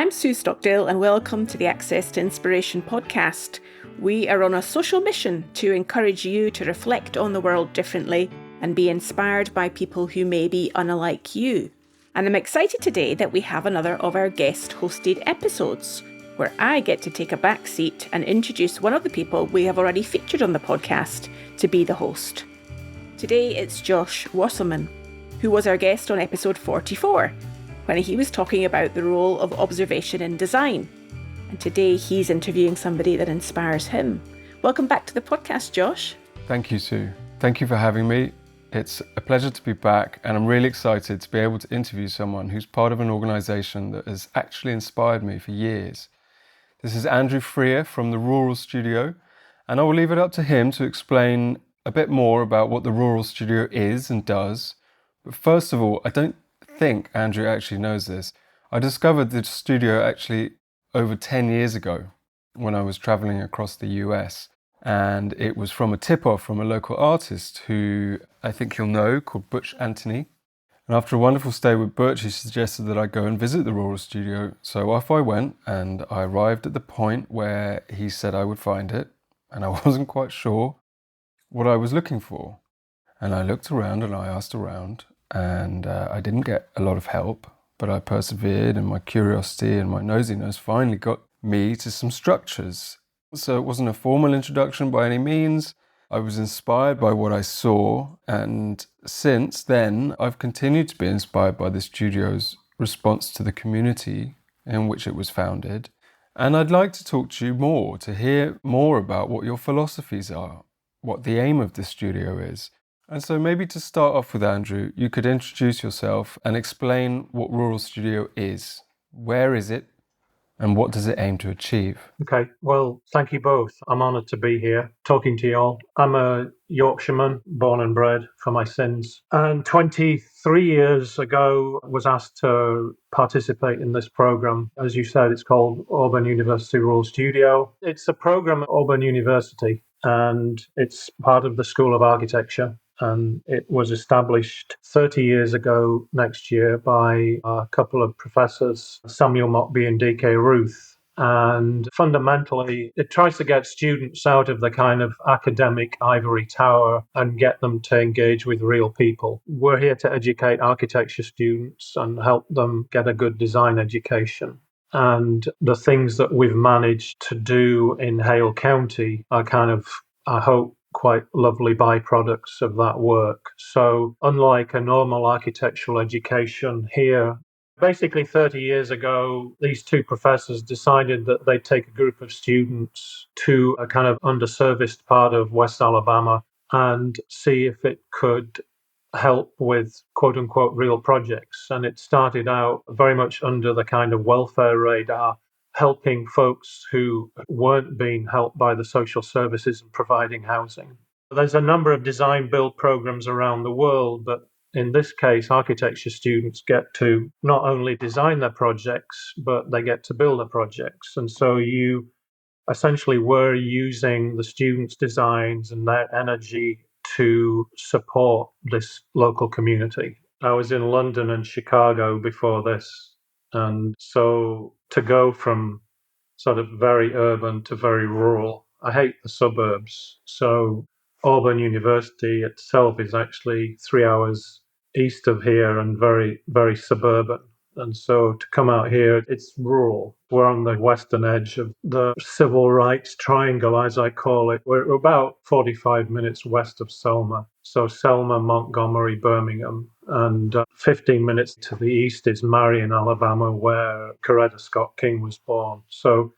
I'm Sue Stockdale and welcome to the Access to Inspiration podcast. We are on a social mission to encourage you to reflect on the world differently and be inspired by people who may be unlike you. And I'm excited today that we have another of our guest-hosted episodes, where I get to take a back seat and introduce one of the people we have already featured on the podcast to be the host. Today it's Josh Wasserman, who was our guest on episode 44, when he was talking about the role of observation in design. And today he's interviewing somebody that inspires him. Welcome back to the podcast, Josh. Thank you, Sue. Thank you for having me. It's a pleasure to be back, and I'm really excited to be able to interview someone who's part of an organisation that has actually inspired me for years. This is Andrew Freear from the Rural Studio, and I will leave it up to him to explain a bit more about what the Rural Studio is and does. But first of all, I don't think Andrew actually knows this. I discovered the studio actually over 10 years ago when I was traveling across the US, and it was from a tip-off from a local artist who I think you'll know, called Butch Anthony. And after a wonderful stay with Butch, he suggested that I go and visit the Rural Studio. So off I went, and I arrived at the point where he said I would find it, and I wasn't quite sure what I was looking for. And I looked around and I asked around, and I didn't get a lot of help, but I persevered, and my curiosity and my nosiness finally got me to some structures. So it wasn't a formal introduction by any means. I was inspired by what I saw, and since then I've continued to be inspired by the studio's response to the community in which it was founded. And I'd like to talk to you more, to hear more about what your philosophies are, what the aim of the studio is. And so maybe to start off with, Andrew, you could introduce yourself and explain what Rural Studio is. Where is it, and what does it aim to achieve? Okay, well, thank you both. I'm honoured to be here talking to you all. I'm a Yorkshireman, born and bred for my sins, and 23 years ago was asked to participate in this programme. As you said, it's called Auburn University Rural Studio. It's a programme at Auburn University, and it's part of the School of Architecture. And it was established 30 years ago next year by a couple of professors, Samuel Mockbee and D.K. Ruth. And fundamentally, it tries to get students out of the kind of academic ivory tower and get them to engage with real people. We're here to educate architecture students and help them get a good design education. And the things that we've managed to do in Hale County are kind of, I hope, quite lovely byproducts of that work. So unlike a normal architectural education here, basically 30 years ago, these two professors decided that they'd take a group of students to a kind of underserviced part of West Alabama and see if it could help with quote unquote real projects. And it started out very much under the kind of welfare radar, helping folks who weren't being helped by the social services and providing housing. There's a number of design build programs around the world, but in this case, architecture students get to not only design their projects, but they get to build their projects. And so you essentially were using the students' designs and their energy to support this local community. I was in London and Chicago before this. And so to go from sort of very urban to very rural, I hate the suburbs. So Auburn University itself is actually 3 hours east of here and very, very suburban. And so to come out here, it's rural. We're on the western edge of the civil rights triangle, as I call it. We're about 45 minutes west of Selma. So Selma, Montgomery, Birmingham. And 15 minutes to the east is Marion, Alabama, where Coretta Scott King was born. So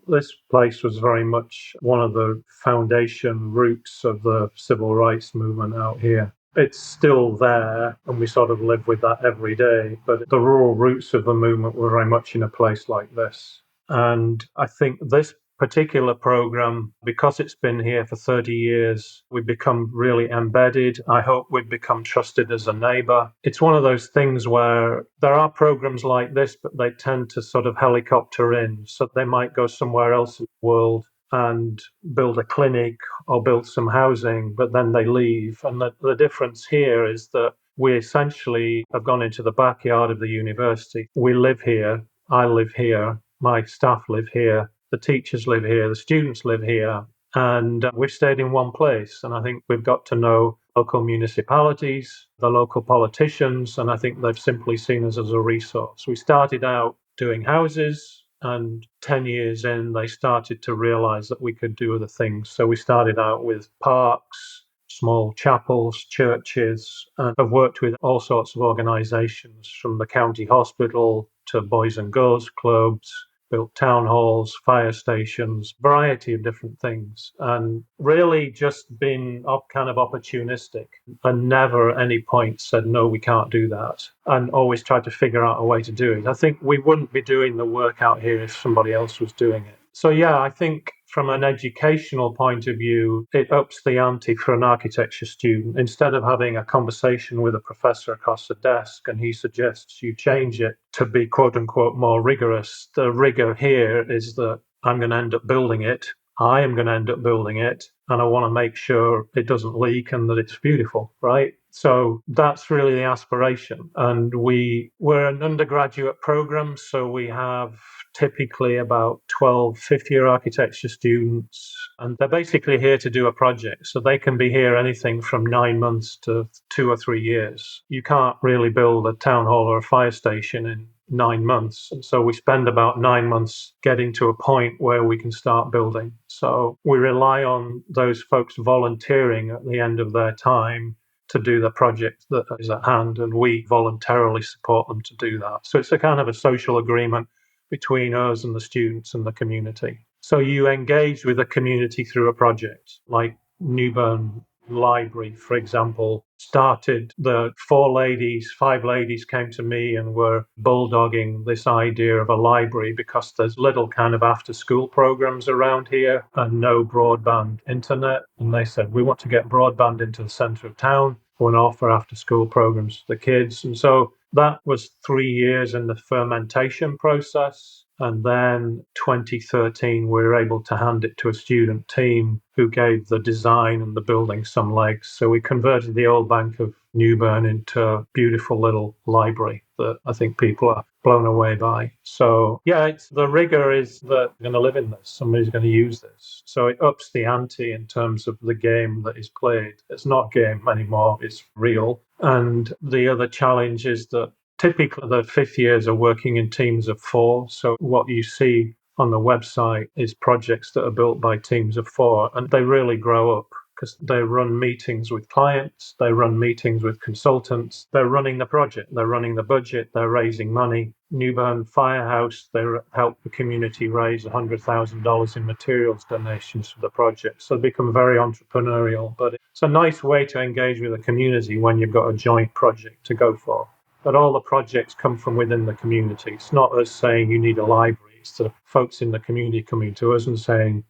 this place was very much one of the foundation roots of the civil rights movement out here. It's still there, and we sort of live with that every day. But the rural roots of the movement were very much in a place like this. And I think this particular program, because it's been here for 30 years, we've become really embedded. I hope we've become trusted as a neighbour. It's one of those things where there are programs like this, but they tend to sort of helicopter in. So they might go somewhere else in the world and build a clinic or build some housing, but then they leave. And the difference here is that we essentially have gone into the backyard of the university. We live here. I live here, my staff live here, the teachers live here, the students live here, and we've stayed in one place. And I think we've got to know local municipalities, the local politicians, and I think they've simply seen us as a resource. We started out doing houses, and 10 years in, they started to realize that we could do other things. So we started out with parks, small chapels, churches, and I've worked with all sorts of organisations from the county hospital to Boys and Girls Clubs, built town halls, fire stations, variety of different things, and really just been kind of opportunistic and never at any point said, no, we can't do that, and always tried to figure out a way to do it. I think we wouldn't be doing the work out here if somebody else was doing it. So yeah, I think from an educational point of view, it ups the ante for an architecture student. Instead of having a conversation with a professor across the desk and he suggests you change it to be quote unquote more rigorous, the rigor here is that I'm going to end up building it. I am going to end up building it, and I want to make sure it doesn't leak and that it's beautiful, right? So that's really the aspiration. And we're an undergraduate program, so we have typically about 12 fifth-year architecture students, and they're basically here to do a project. So they can be here anything from 9 months to 2 or 3 years. You can't really build a town hall or a fire station in 9 months. And so we spend about 9 months getting to a point where we can start building. So we rely on those folks volunteering at the end of their time to do the project that is at hand, and we voluntarily support them to do that. So it's a kind of a social agreement between us and the students and the community. So you engage with the community through a project, like Newburn Library, for example, started. The 5 ladies came to me and were bulldogging this idea of a library because there's little kind of after school programs around here and no broadband internet. And they said, we want to get broadband into the centre of town. We want to offer after school programs for the kids. And so that was 3 years in the fermentation process. And then 2013, we were able to hand it to a student team who gave the design and the building some legs. So we converted the old Bank of Newburn into a beautiful little library that I think people are blown away by. So yeah, the rigor is that we're going to live in this. Somebody's going to use this. So it ups the ante in terms of the game that is played. It's not game anymore, it's real. And the other challenge is that typically the fifth years are working in teams of 4. So what you see on the website is projects that are built by teams of 4, and they really grow up because they run meetings with clients, they run meetings with consultants, they're running the project, they're running the budget, they're raising money. Newburn Firehouse, they help the community raise $100,000 in materials donations for the project. So they become very entrepreneurial, but it's a nice way to engage with the community when you've got a joint project to go for. But all the projects come from within the community. It's not us saying you need a library. It's the folks in the community coming to us and saying,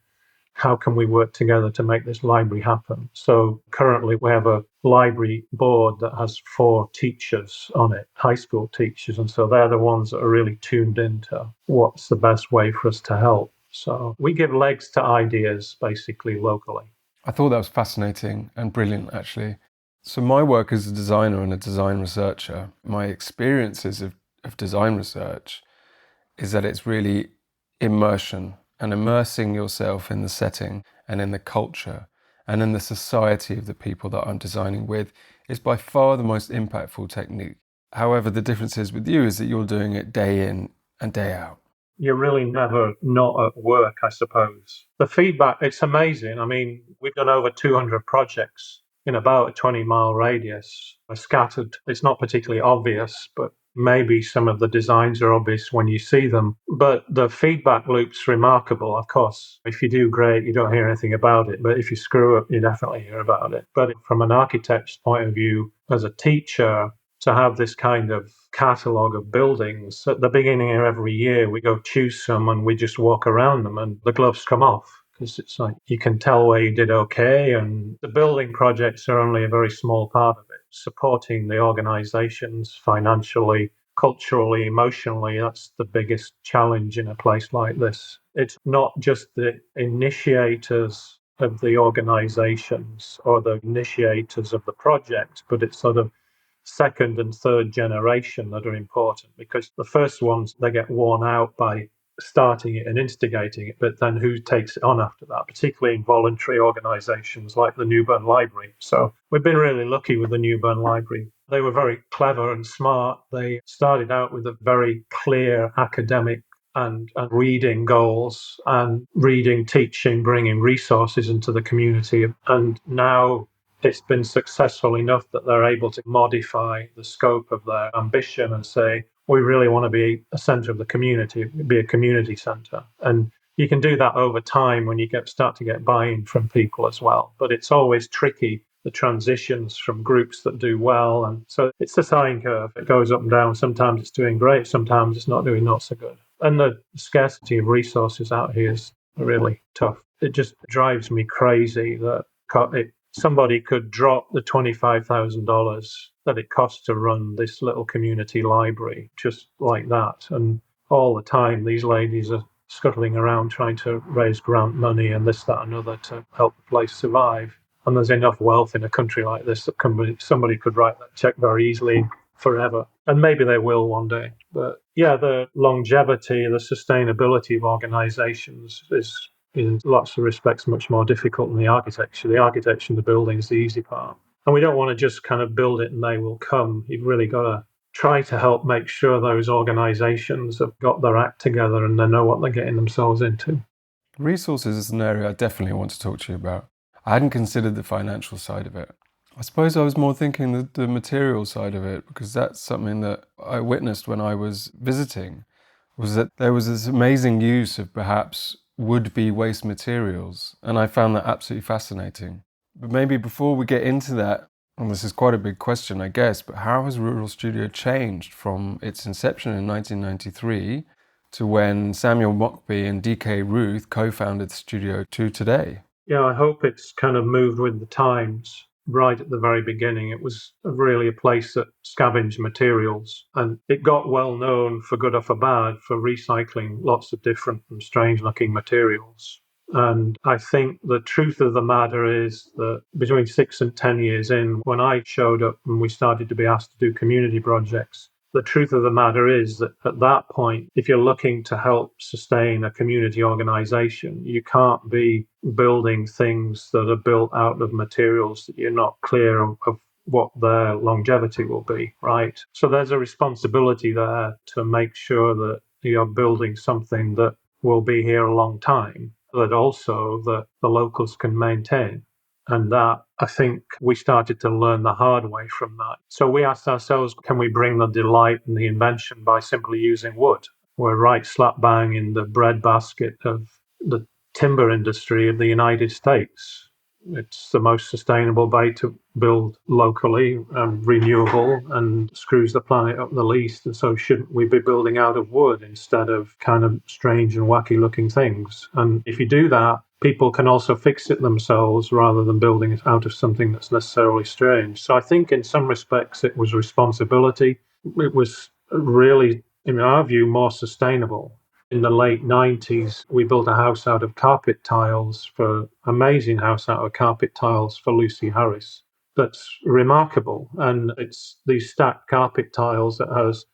how can we work together to make this library happen? So currently we have a library board that has 4 teachers on it, high school teachers. And so they're the ones that are really tuned into what's the best way for us to help. So we give legs to ideas basically locally. I thought that was fascinating and brilliant, actually. So my work as a designer and a design researcher, my experiences of design research is that it's really immersion and immersing yourself in the setting and in the culture and in the society of the people that I'm designing with is by far the most impactful technique. However, the difference is with you is that you're doing it day in and day out. You're really never not at work, I suppose. The feedback, it's amazing. I mean, we've done over 200 projects in about a 20-mile radius. They're scattered. It's not particularly obvious, but maybe some of the designs are obvious when you see them. But the feedback loop's remarkable. Of course, if you do great, you don't hear anything about it. But if you screw up, you definitely hear about it. But from an architect's point of view, as a teacher, to have this kind of catalogue of buildings, at the beginning of every year, we go choose some and we just walk around them and the gloves come off. Because it's like you can tell where you did okay, and the building projects are only a very small part of it. Supporting the organisations financially, culturally, emotionally, that's the biggest challenge in a place like this. It's not just the initiators of the organisations or the initiators of the project, but it's sort of second and third generation that are important, because the first ones, they get worn out by starting it and instigating it, but then who takes it on after that, particularly in voluntary organisations like the Newburn Library. So we've been really lucky with the Newburn Library. They were very clever and smart. They started out with a very clear academic and reading goals and reading, teaching, bringing resources into the community. And now it's been successful enough that they're able to modify the scope of their ambition and say, we really want to be a centre of the community, be a community centre. And you can do that over time when you start to get buy-in from people as well. But it's always tricky, the transitions from groups that do well. And so it's a sine curve. It goes up and down. Sometimes it's doing great. Sometimes it's not so good. And the scarcity of resources out here is really tough. It just drives me crazy that somebody could drop the $25,000 that it costs to run this little community library just like that. And all the time, these ladies are scuttling around trying to raise grant money and this, that, and other to help the place survive. And there's enough wealth in a country like this that somebody could write that check very easily forever. And maybe they will one day. But yeah, the longevity, the sustainability of organizations is in lots of respects much more difficult than the architecture. The architecture and the building is the easy part. And we don't want to just kind of build it and they will come. You've really got to try to help make sure those organizations have got their act together and they know what they're getting themselves into. Resources is an area I definitely want to talk to you about. I hadn't considered the financial side of it. I suppose I was more thinking the material side of it, because that's something that I witnessed when I was visiting, was that there was this amazing use of perhaps would-be waste materials, and I found that absolutely fascinating. But maybe before we get into that, and this is quite a big question, I guess, but how has Rural Studio changed from its inception in 1993 to when Samuel Mockbee and DK Ruth co-founded the studio to today? Yeah, I hope it's kind of moved with the times. Right at the very beginning, it was really a place that scavenged materials, and it got well known, for good or for bad, for recycling lots of different and strange looking materials. And I think the truth of the matter is that between 6 and 10 years in, when I showed up and we started to be asked to do community projects, the truth of the matter is that at that point, if you're looking to help sustain a community organisation, you can't be building things that are built out of materials that you're not clear of what their longevity will be, right? So there's a responsibility there to make sure that you're building something that will be here a long time, but also that the locals can maintain. And that, I think, we started to learn the hard way from that. So we asked ourselves, can we bring the delight and the invention by simply using wood? We're right slap bang in the breadbasket of the timber industry of the United States. It's the most sustainable way to build locally and renewable and screws the planet up the least. And so shouldn't we be building out of wood instead of kind of strange and wacky looking things? And if you do that, people can also fix it themselves rather than building it out of something that's necessarily strange. So I think in some respects it was responsibility. It was really, in our view, more sustainable. In the late 90s, we built a house out of carpet tiles amazing house out of carpet tiles for Lucy Harris. That's remarkable. And it's these stacked carpet tiles that has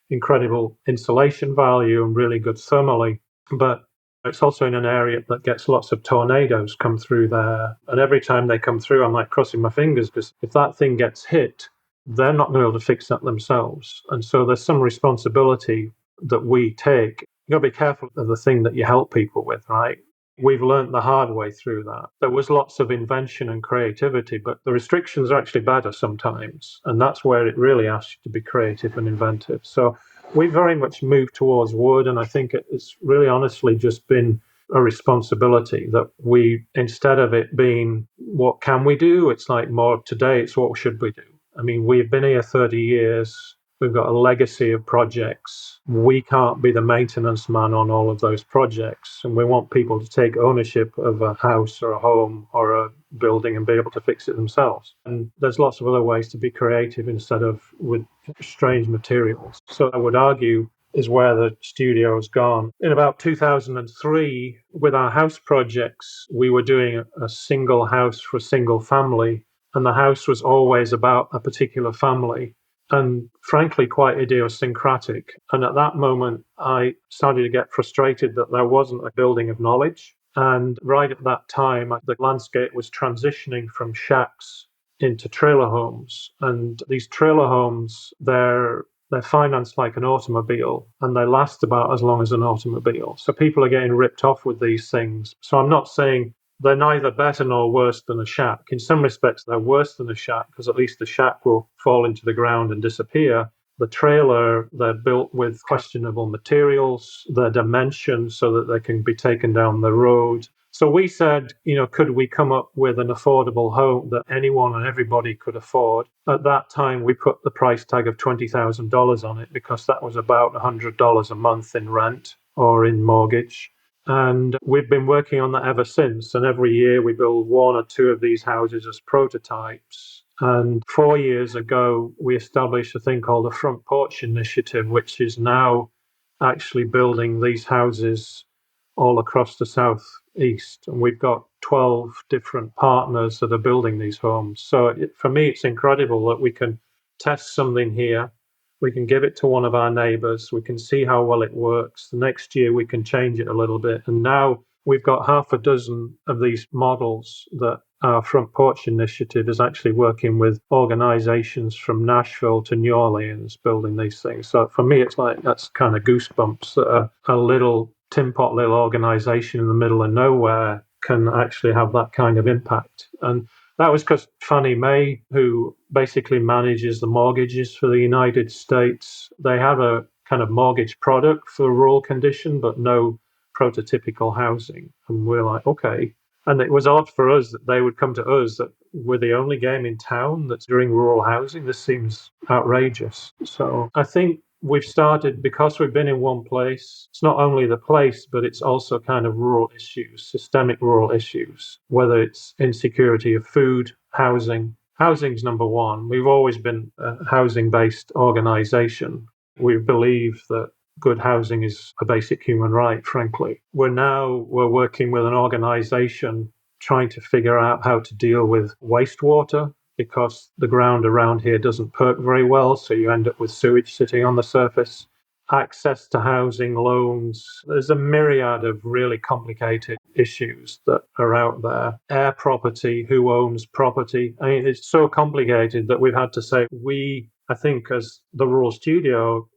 incredible insulation value and really good thermally. But it's also in an area that gets lots of tornadoes come through there. And every time they come through, I'm like crossing my fingers, because if that thing gets hit, they're not going to be able to fix that themselves. And so there's some responsibility that we take. You've got to be careful of the thing that you help people with, right? We've learned the hard way through that. There was lots of invention and creativity, but the restrictions are actually better sometimes. And that's where it really asks you to be creative and inventive. So we very much moved towards wood, and I think it's really honestly just been a responsibility that we, instead of it being what can we do, it's like more today, it's what should we do. I mean, we've been here 30 years. We've got a legacy of projects. We can't be the maintenance man on all of those projects. And we want people to take ownership of a house or a home or a building and be able to fix it themselves. And there's lots of other ways to be creative instead of with strange materials. So I would argue is where the studio has gone. In about 2003, with our house projects, we were doing a single house for a single family. And the house was always about a particular family. and frankly quite idiosyncratic. And at that moment, I started to get frustrated that there wasn't a building of knowledge. And right at that time, the landscape was transitioning from shacks into trailer homes. And these trailer homes, they're financed like an automobile, and they last about as long as an automobile. So people are getting ripped off with these things. So I'm not saying they're neither better nor worse than a shack. In some respects, they're worse than a shack because at least the shack will fall into the ground and disappear. The trailer, they're built with questionable materials, their dimensions so that they can be taken down the road. So we said, could we come up with an affordable home that anyone and everybody could afford? At that time, we put the price tag of $20,000 on it because that was about $100 a month in rent or in mortgage. And we've been working on that ever since. And every year we build one or two of these houses as prototypes. And 4 years ago, we established a thing called the Front Porch Initiative, which is now actually building these houses all across the southeast. And we've got 12 different partners that are building these homes. So for me, it's incredible that we can test something here. We can give it to one of our neighbours. We can see how well it works. The next year, we can change it a little bit. And now we've got half a dozen of these models that our Front Porch Initiative is actually working with organizations from Nashville to New Orleans building these things. So for me, it's like that's kind of goosebumps that a little tin pot little organization in the middle of nowhere can actually have that kind of impact. And that was because Fannie Mae, who basically manages the mortgages for the United States, they have a kind of mortgage product for rural condition, but no prototypical housing. And we're like, okay. And it was odd for us that they would come to us that we're the only game in town that's doing rural housing. This seems outrageous. So I think we've started, because we've been in one place, it's not only the place, but it's also kind of rural issues, systemic rural issues, whether it's insecurity of food, housing. Housing's number one. We've always been a housing-based organization. We believe that good housing is a basic human right, frankly. We're working with an organization trying to figure out how to deal with wastewater, because the ground around here doesn't perk very well, so you end up with sewage sitting on the surface. Access to housing, loans. There's a myriad of really complicated issues that are out there. Air property, who owns property. I mean, it's so complicated that we've had to say, I think as the Rural Studio,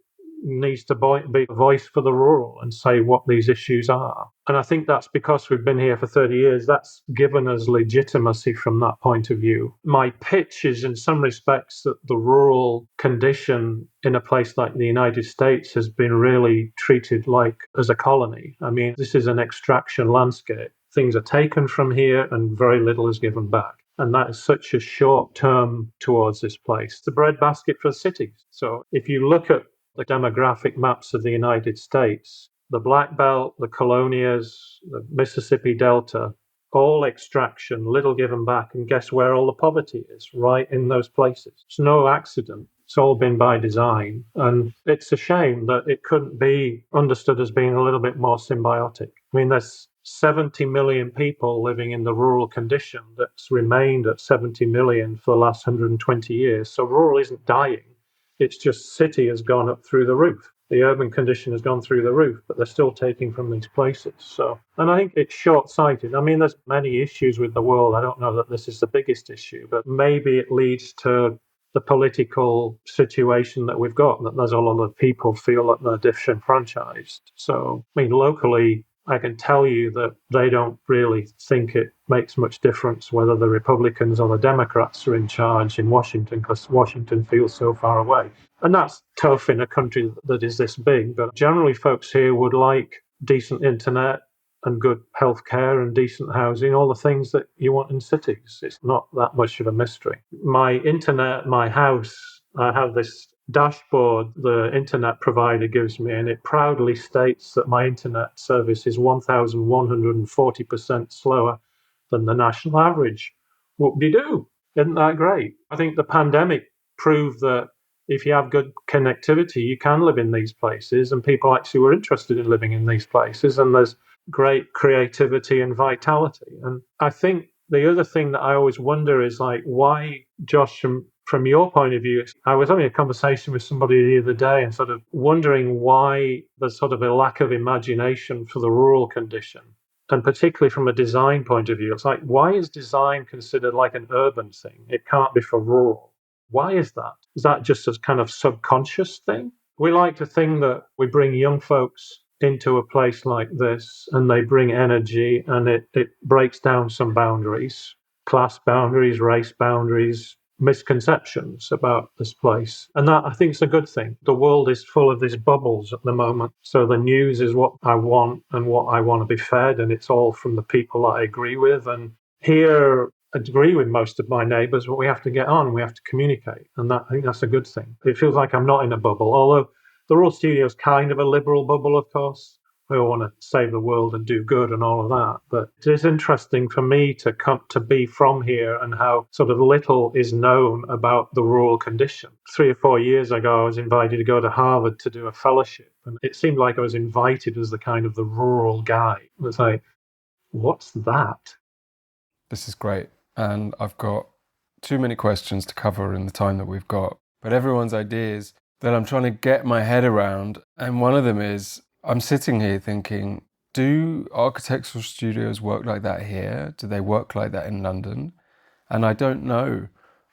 needs to be a voice for the rural and say what these issues are. And I think that's because we've been here for 30 years. That's given us legitimacy from that point of view. My pitch is in some respects that the rural condition in a place like the United States has been really treated like as a colony. I mean, this is an extraction landscape. Things are taken from here and very little is given back. And that is such a short term towards this place. It's the breadbasket for the cities. So if you look at the demographic maps of the United States, the Black Belt, the Colonias, the Mississippi Delta, all extraction, little given back. And guess where all the poverty is? Right in those places. It's no accident. It's all been by design. And it's a shame that it couldn't be understood as being a little bit more symbiotic. I mean, there's 70 million people living in the rural condition that's remained at 70 million for the last 120 years. So rural isn't dying. It's just city has gone up through the roof. The urban condition has gone through the roof, but they're still taking from these places. So, and I think it's short-sighted. I mean, there's many issues with the world. I don't know that this is the biggest issue, but maybe it leads to the political situation that we've got, that there's a lot of people feel that they're disenfranchised. So, I mean, locally, I can tell you that they don't really think it makes much difference whether the Republicans or the Democrats are in charge in Washington, because Washington feels so far away. And that's tough in a country that is this big. But generally, folks here would like decent internet and good healthcare and decent housing, all the things that you want in cities. It's not that much of a mystery. My internet, my house, I have this dashboard the internet provider gives me, and it proudly states that my internet service is 1,140% slower than the national average. Whoop-de-doo. Isn't that great? I think the pandemic proved that if you have good connectivity, you can live in these places, and people actually were interested in living in these places, and there's great creativity and vitality. And I think the other thing that I always wonder is, like, why Josh from your point of view, I was having a conversation with somebody the other day and sort of wondering why there's sort of a lack of imagination for the rural condition. And particularly from a design point of view, it's like, why is design considered like an urban thing? It can't be for rural. Why is that? Is that just a kind of subconscious thing? We like to think that we bring young folks into a place like this and they bring energy and it breaks down some boundaries, class boundaries, race boundaries, misconceptions about this place. And that, I think, is a good thing. The world is full of these bubbles at the moment. So the news is what I want and what I want to be fed, and it's all from the people that I agree with. And here, I agree with most of my neighbours, but we have to get on, we have to communicate. And that, I think that's a good thing. It feels like I'm not in a bubble, although the Royal Studio is kind of a liberal bubble, of course. We all want to save the world and do good and all of that. But it is interesting for me to come to be from here and how sort of little is known about the rural condition. 3 or 4 years ago, I was invited to go to Harvard to do a fellowship. And it seemed like I was invited as the kind of the rural guy. It was like, what's that? This is great. And I've got too many questions to cover in the time that we've got. But everyone's ideas that I'm trying to get my head around. And one of them is, I'm sitting here thinking, do architectural studios work like that here? Do they work like that in London? And I don't know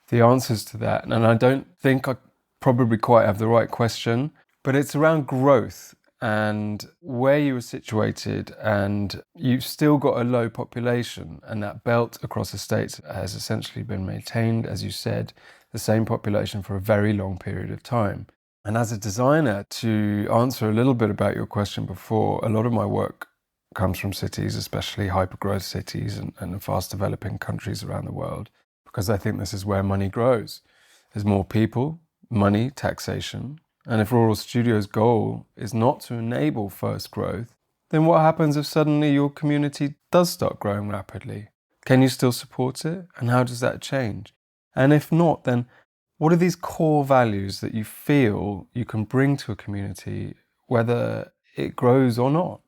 the answers to that. And I don't think I probably quite have the right question, but it's around growth and where you were situated, and you've still got a low population, and that belt across the states has essentially been maintained, as you said, the same population for a very long period of time. And as a designer, to answer a little bit about your question before, a lot of my work comes from cities, especially hyper-growth cities and fast developing countries around the world, because I think this is where money grows. There's more people, money, taxation. And if Rural Studio's goal is not to enable first growth, then what happens if suddenly your community does start growing rapidly? Can you still support it? And how does that change? And if not, then what are these core values that you feel you can bring to a community, whether it grows or not?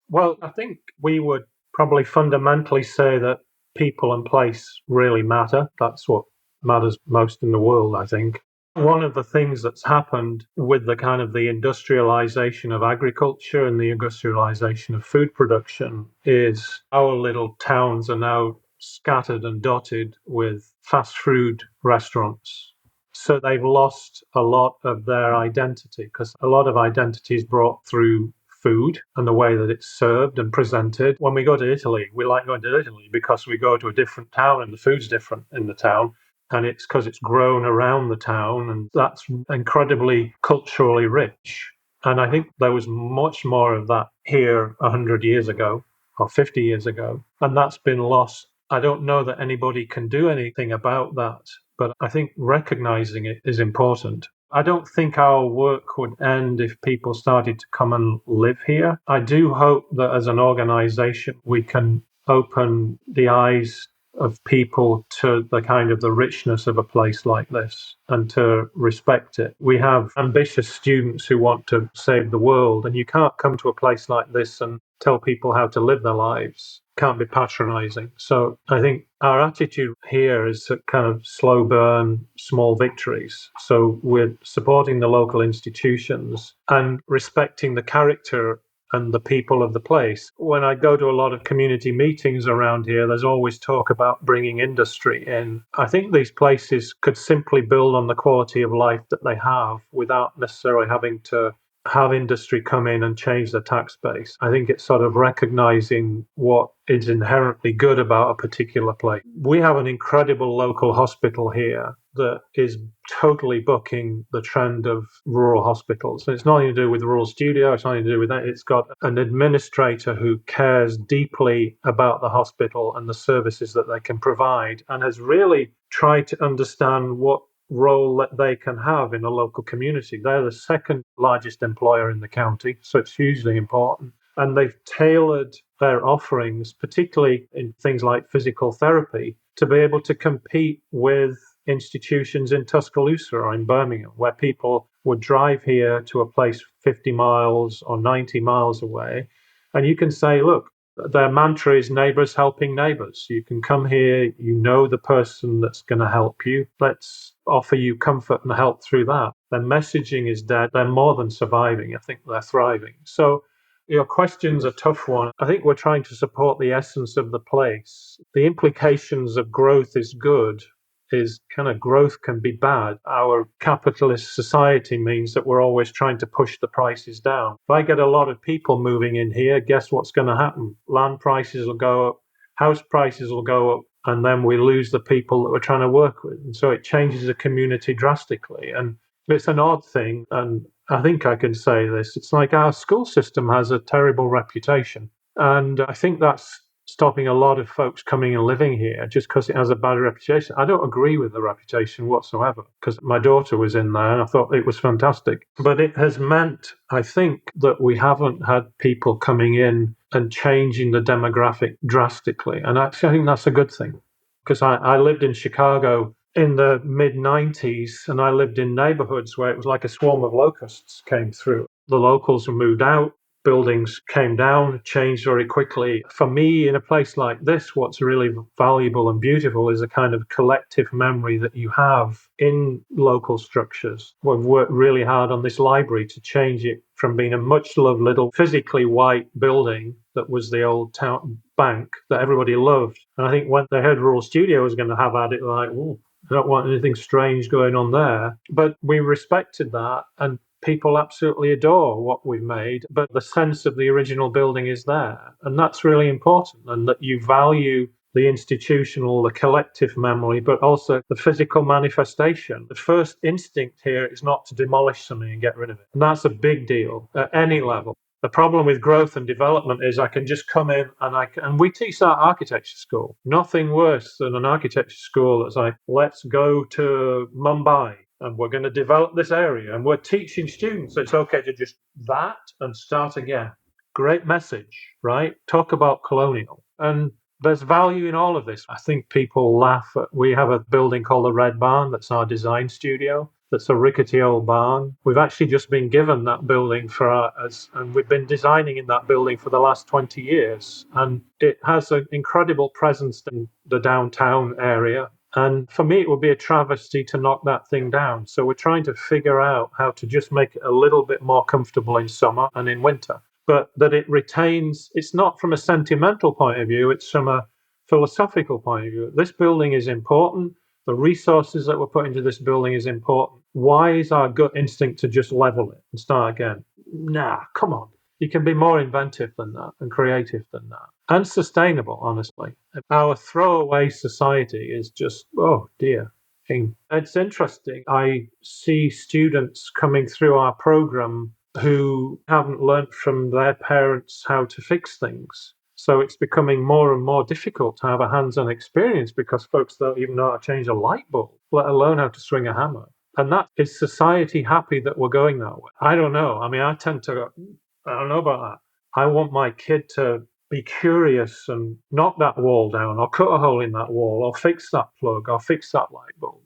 Well, I think we would probably fundamentally say that people and place really matter. That's what matters most in the world, I think. One of the things that's happened with the kind of the industrialization of agriculture and the industrialization of food production is our little towns are now scattered and dotted with fast food restaurants. So they've lost a lot of their identity, because a lot of identity is brought through food and the way that it's served and presented. When we go to Italy, we like going to Italy because we go to a different town and the food's different in the town. And it's because it's grown around the town, and that's incredibly culturally rich. And I think there was much more of that here 100 years ago or 50 years ago, and that's been lost. I don't know that anybody can do anything about that, but I think recognizing it is important. I don't think our work would end if people started to come and live here. I do hope that as an organization, we can open the eyes of people to the kind of the richness of a place like this and to respect it. We have ambitious students who want to save the world, and you can't come to a place like this and tell people how to live their lives. Can't be patronizing. So I think our attitude here is a kind of slow burn, small victories. So we're supporting the local institutions and respecting the character and the people of the place. When I go to a lot of community meetings around here, there's always talk about bringing industry in. I think these places could simply build on the quality of life that they have without necessarily having to have industry come in and change the tax base. I think it's sort of recognizing what is inherently good about a particular place. We have an incredible local hospital here that is totally bucking the trend of rural hospitals. And it's nothing to do with the Rural Studio, it's nothing to do with that. It's got an administrator who cares deeply about the hospital and the services that they can provide, and has really tried to understand what role that they can have in a local community. They're the second largest employer in the county, so it's hugely important. And they've tailored their offerings, particularly in things like physical therapy, to be able to compete with institutions in Tuscaloosa or in Birmingham, where people would drive here to a place 50 miles or 90 miles away. And you can say, look, Their mantra is neighbours helping neighbours. You can come here, you know the person that's going to help you. Let's offer you comfort and help through that. Their messaging is dead. They're more than surviving. I think they're thriving. So your question's a tough one. I think we're trying to support the essence of the place. The implications of growth is good. Is kind of growth can be bad. Our capitalist society means that we're always trying to push the prices down. If I get a lot of people moving in here, guess what's going to happen? Land prices will go up, house prices will go up, and then we lose the people that we're trying to work with. And so it changes the community drastically. And it's an odd thing, and I think I can say this. It's like our school system has a terrible reputation. And I think that's stopping a lot of folks coming and living here just because it has a bad reputation. I don't agree with the reputation whatsoever, because my daughter was in there and I thought it was fantastic. But it has meant, I think, that we haven't had people coming in and changing the demographic drastically. And actually, I think that's a good thing, because I lived in Chicago in the mid-90s, and I lived in neighborhoods where it was like a swarm of locusts came through. The locals were moved out. Buildings came down, changed very quickly. For me, in a place like this, what's really valuable and beautiful is a kind of collective memory that you have in local structures. We've worked really hard on this library to change it from being a much loved little physically white building that was the old town bank that everybody loved. And I think when they heard Rural Studio was going to have at it, like, oh, I don't want anything strange going on there. But we respected that, and people absolutely adore what we've made, but the sense of the original building is there. And that's really important, and that you value the institutional, the collective memory, but also the physical manifestation. The first instinct here is not to demolish something and get rid of it. And that's a big deal at any level. The problem with growth and development is I can just come in and we teach that architecture school. Nothing worse than an architecture school that's like, let's go to Mumbai and we're going to develop this area, and we're teaching students it's okay to just that and start again. Great message, right? Talk about colonial. And there's value in all of this. I think people laugh at, we have a building called the Red Barn that's our design studio. That's a rickety old barn. We've actually just been given that building and we've been designing in that building for the last 20 years. And it has an incredible presence in the downtown area. And for me, it would be a travesty to knock that thing down. So we're trying to figure out how to just make it a little bit more comfortable in summer and in winter, but that it retains, it's not from a sentimental point of view, it's from a philosophical point of view. This building is important. The resources that we're putting into this building is important. Why is our gut instinct to just level it and start again? Nah, come on. You can be more inventive than that and creative than that and sustainable, honestly. Our throwaway society is just, oh dear. It's interesting. I see students coming through our program who haven't learnt from their parents how to fix things. So it's becoming more and more difficult to have a hands-on experience because folks don't even know how to change a light bulb, let alone how to swing a hammer. And that is society happy that we're going that way? I don't know. I mean, I don't know about that. I want my kid to be curious and knock that wall down or cut a hole in that wall or fix that plug or fix that light bulb,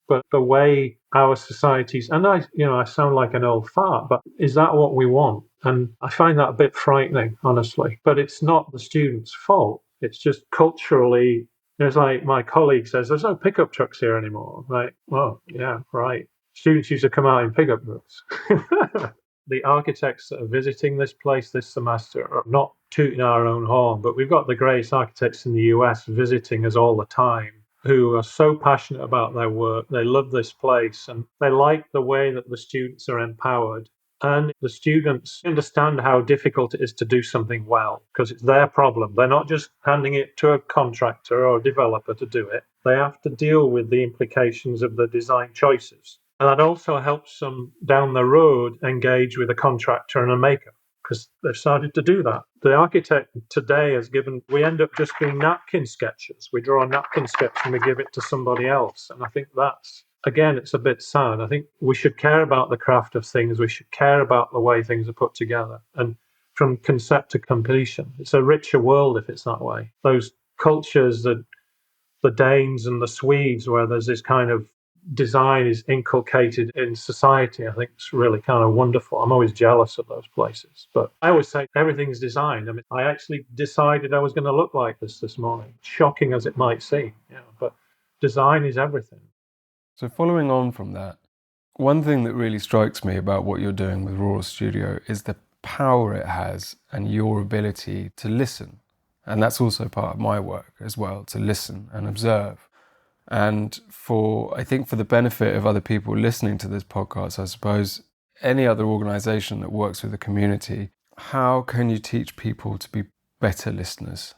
But the way our societies, and I sound like an old fart, but is that what we want? And I find that a bit frightening, honestly. But it's not the student's fault. It's just culturally, it's like my colleague says, there's no pickup trucks here anymore. Like, well, yeah, right. Students used to come out in pickup trucks. The architects that are visiting this place this semester are not tooting our own horn, but we've got the greatest architects in the US visiting us all the time who are so passionate about their work. They love this place and they like the way that the students are empowered. And the students understand how difficult it is to do something well because it's their problem. They're not just handing it to a contractor or a developer to do it. They have to deal with the implications of the design choices. And that also helps them down the road engage with a contractor and a maker because they've started to do that. The architect today we end up just being napkin sketches. We draw a napkin sketch and we give it to somebody else. And I think that's, again, it's a bit sad. I think we should care about the craft of things. We should care about the way things are put together. And from concept to completion, it's a richer world if it's that way. Those cultures, the Danes and the Swedes, where there's this kind of design is inculcated in society, I think it's really kind of wonderful. I'm always jealous of those places. But I always say everything's designed. I mean, I actually decided I was going to look like this morning, shocking as it might seem. But design is everything. So following on from that, one thing that really strikes me about what you're doing with Rural Studio is the power it has and your ability to listen. And that's also part of my work as well, to listen and observe. And I think for the benefit of other people listening to this podcast, I suppose any other organisation that works with a community, how can you teach people to be better listeners?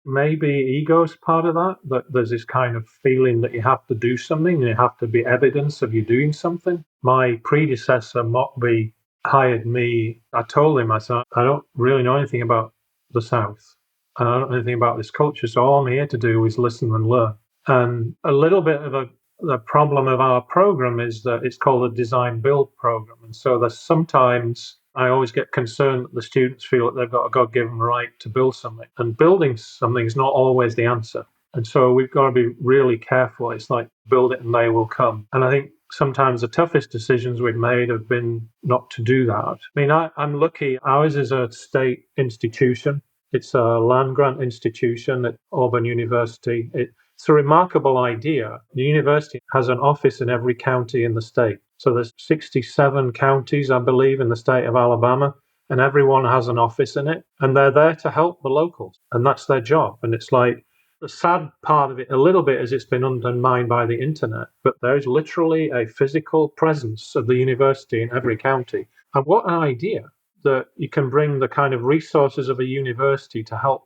Maybe ego is part of that there's this kind of feeling that you have to do something and you have to be evidence of you doing something. My predecessor, Mockbee, hired me. I told him, I said, I don't really know anything about the South. And I don't know anything about this culture. So all I'm here to do is listen and learn. And a little bit of the problem of our program is that it's called a design build program. And so there's sometimes I always get concerned that the students feel that they've got a God-given right to build something. And building something is not always the answer. And so we've got to be really careful. It's like build it and they will come. And I think sometimes the toughest decisions we've made have been not to do that. I mean, I'm lucky. Ours is a state institution. It's a land grant institution at Auburn University. It's a remarkable idea. The university has an office in every county in the state. So there's 67 counties, I believe, in the state of Alabama, and everyone has an office in it. And they're there to help the locals, and that's their job. And it's like the sad part of it a little bit is it's been undermined by the internet, but there is literally a physical presence of the university in every county. And what an idea that you can bring the kind of resources of a university to help,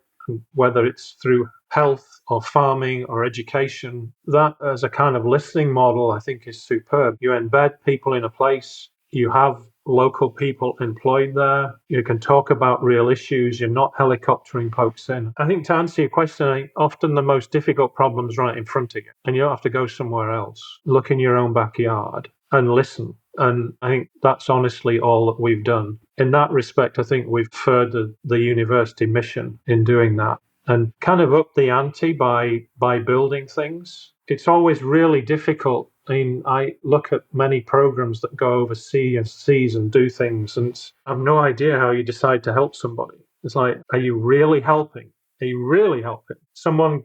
whether it's through health or farming or education. That as a kind of listening model, I think is superb. You embed people in a place, you have local people employed there, you can talk about real issues, you're not helicoptering folks in. I think to answer your question, often the most difficult problem's right in front of you, and you don't have to go somewhere else. Look in your own backyard and listen. And I think that's honestly all that we've done. In that respect, I think we've furthered the university mission in doing that and kind of up the ante by building things. It's always really difficult. I mean, I look at many programs that go overseas and do things, and I have no idea how you decide to help somebody. It's like, are you really helping? Are you really helping? Someone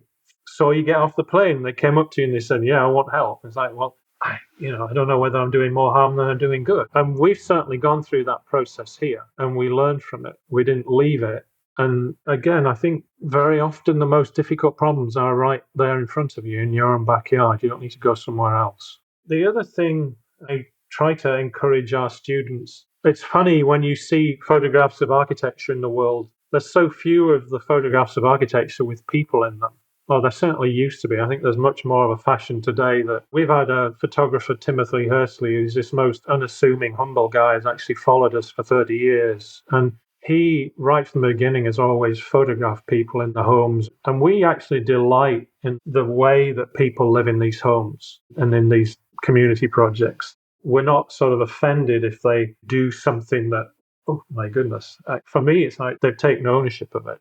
saw you get off the plane, they came up to you and they said, yeah, I want help. It's like, well, I don't know whether I'm doing more harm than I'm doing good. And we've certainly gone through that process here, and we learned from it. We didn't leave it. And again, I think very often the most difficult problems are right there in front of you in your own backyard. You don't need to go somewhere else. The other thing I try to encourage our students, it's funny when you see photographs of architecture in the world, there's so few of the photographs of architecture with people in them. Well, there certainly used to be. I think there's much more of a fashion today that we've had a photographer, Timothy Hursley, who's this most unassuming, humble guy, has actually followed us for 30 years. And he, right from the beginning, has always photographed people in the homes. And we actually delight in the way that people live in these homes and in these community projects. We're not sort of offended if they do something that, oh my goodness. For me, it's like they've taken ownership of it.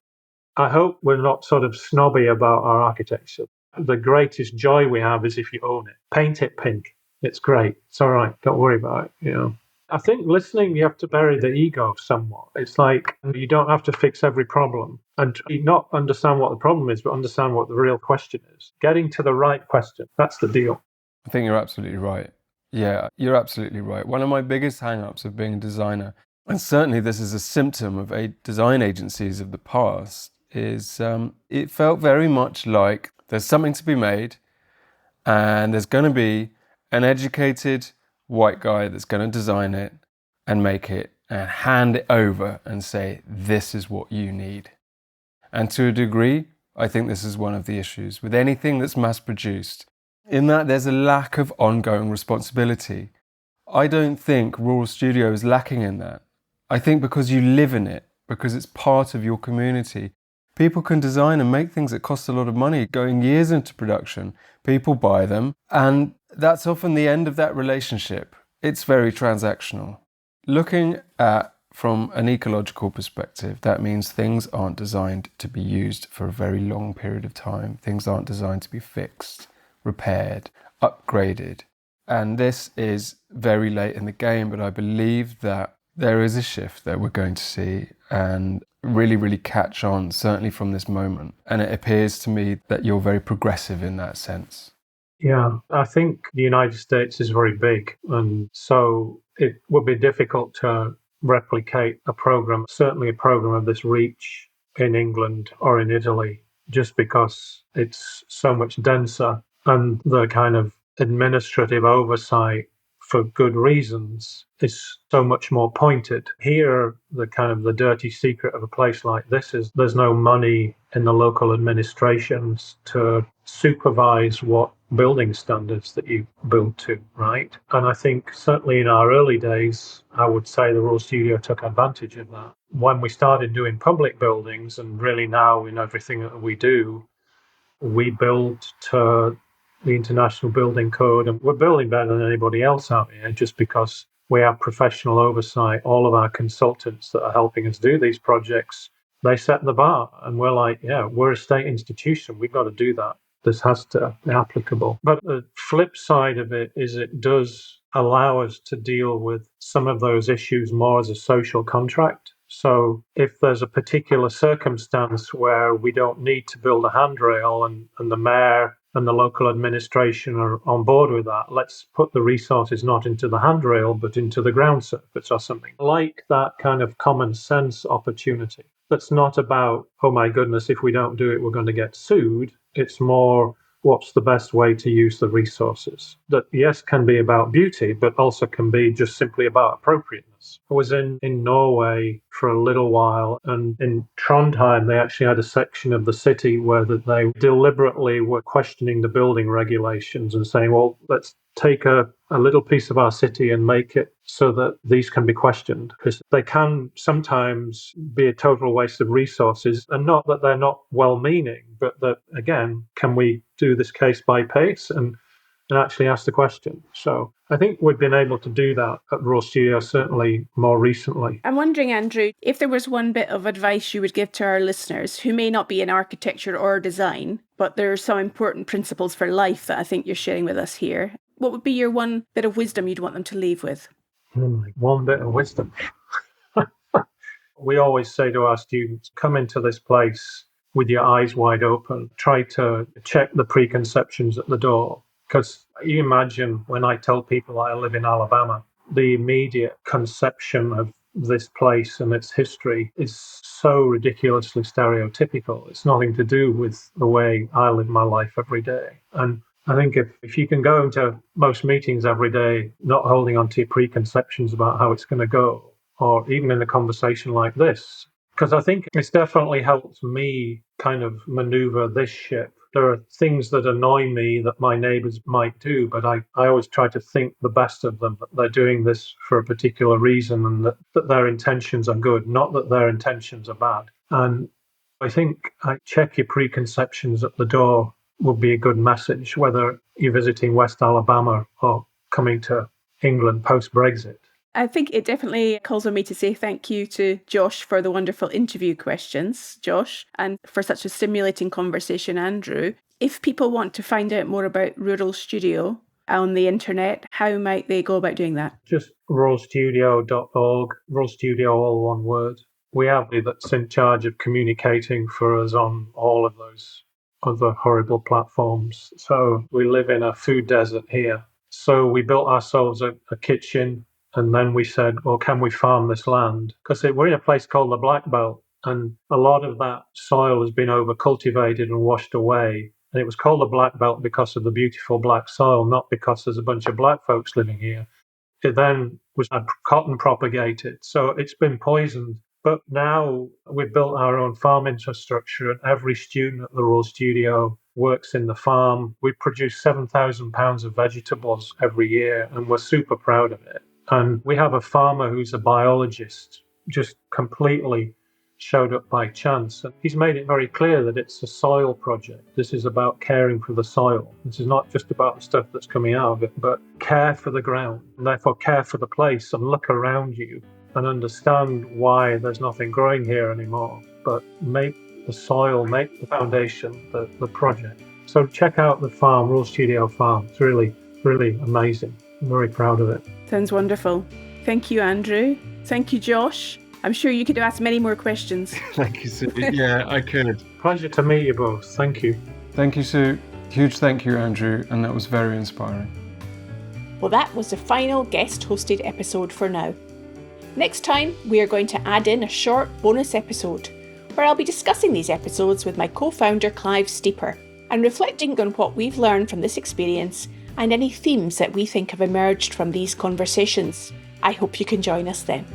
I hope we're not sort of snobby about our architecture. The greatest joy we have is if you own it. Paint it pink. It's great. It's all right. Don't worry about it, I think listening, you have to bury the ego somewhat. It's like you don't have to fix every problem and not understand what the problem is, but understand what the real question is. Getting to the right question. That's the deal. I think you're absolutely right. Yeah, you're absolutely right. One of my biggest hang-ups of being a designer, and certainly this is a symptom of design agencies of the past, is it felt very much like there's something to be made and there's going to be an educated white guy that's going to design it and make it and hand it over and say, this is what you need. And to a degree, I think this is one of the issues with anything that's mass produced, in that there's a lack of ongoing responsibility. I don't think Rural Studio is lacking in that. I think because you live in it, because it's part of your community, people can design and make things that cost a lot of money, going years into production. People buy them, and that's often the end of that relationship. It's very transactional. Looking at from an ecological perspective, that means things aren't designed to be used for a very long period of time. Things aren't designed to be fixed, repaired, upgraded. And this is very late in the game, but I believe that there is a shift that we're going to see and really, really catch on, certainly from this moment. And it appears to me that you're very progressive in that sense. Yeah, I think the United States is very big, and so it would be difficult to replicate a program, certainly a program of this reach in England or in Italy, just because it's so much denser and the kind of administrative oversight for good reasons is so much more pointed. Here, the dirty secret of a place like this is there's no money in the local administrations to supervise what building standards that you build to, right? And I think certainly in our early days, I would say the Royal Studio took advantage of that. When we started doing public buildings, and really now in everything that we do, we build to the International Building Code, and we're building better than anybody else out here just because we have professional oversight. All of our consultants that are helping us do these projects, they set the bar, and we're like, yeah, we're a state institution. We've got to do that. This has to be applicable. But the flip side of it is it does allow us to deal with some of those issues more as a social contract. So if there's a particular circumstance where we don't need to build a handrail and the mayor and the local administration are on board with that, let's put the resources not into the handrail, but into the ground surface or something. Like that kind of common sense opportunity. That's not about, oh my goodness, if we don't do it, we're going to get sued. It's more, what's the best way to use the resources? That, yes, can be about beauty, but also can be just simply about appropriateness. I was in Norway for a little while, and in Trondheim, they actually had a section of the city where they deliberately were questioning the building regulations and saying, well, let's take a little piece of our city and make it so that these can be questioned, because they can sometimes be a total waste of resources, and not that they're not well-meaning, but that, again, can we do this case by case and actually ask the question? So I think we've been able to do that at Royal Studio, certainly more recently. I'm wondering, Andrew, if there was one bit of advice you would give to our listeners who may not be in architecture or design, but there are some important principles for life that I think you're sharing with us here, what would be your one bit of wisdom you'd want them to leave with? One bit of wisdom. We always say to our students, come into this place with your eyes wide open. Try to check the preconceptions at the door. Because you imagine when I tell people I live in Alabama, the immediate conception of this place and its history is so ridiculously stereotypical. It's nothing to do with the way I live my life every day. And I think if you can go into most meetings every day, not holding on to your preconceptions about how it's going to go, or even in a conversation like this, because I think it's definitely helped me kind of maneuver this ship. There are things that annoy me that my neighbours might do, but I always try to think the best of them, that they're doing this for a particular reason and that their intentions are good, not that their intentions are bad. And I think check your preconceptions at the door would be a good message, whether you're visiting West Alabama or coming to England post-Brexit. I think it definitely calls on me to say thank you to Josh for the wonderful interview questions, Josh, and for such a stimulating conversation, Andrew. If people want to find out more about Rural Studio on the internet, how might they go about doing that? Just ruralstudio.org, Rural Studio, all one word. We have that's in charge of communicating for us on all of those other horrible platforms. So we live in a food desert here. So we built ourselves a kitchen, and then we said, well, can we farm this land? Because we're in a place called the Black Belt, and a lot of that soil has been overcultivated and washed away. And it was called the Black Belt because of the beautiful black soil, not because there's a bunch of black folks living here. It then was cotton propagated, so it's been poisoned. But now we've built our own farm infrastructure, and every student at the Royal Studio works in the farm. We produce 7,000 pounds of vegetables every year, and we're super proud of it. And we have a farmer who's a biologist, just completely showed up by chance. And he's made it very clear that it's a soil project. This is about caring for the soil. This is not just about the stuff that's coming out of it, but care for the ground, and therefore care for the place, and look around you and understand why there's nothing growing here anymore. But make the soil, make the foundation, the project. So check out the farm, Royal Studio Farm. It's really amazing. I'm very proud of it. Sounds wonderful. Thank you, Andrew. Thank you, Josh. I'm sure you could have asked many more questions. Thank you, Sue. Yeah, I could. Pleasure to meet you both. Thank you. Thank you, Sue. Huge thank you, Andrew, and that was very inspiring. Well, that was the final guest-hosted episode for now. Next time, we are going to add in a short bonus episode where I'll be discussing these episodes with my co-founder Clive Steeper and reflecting on what we've learned from this experience and any themes that we think have emerged from these conversations. I hope you can join us then.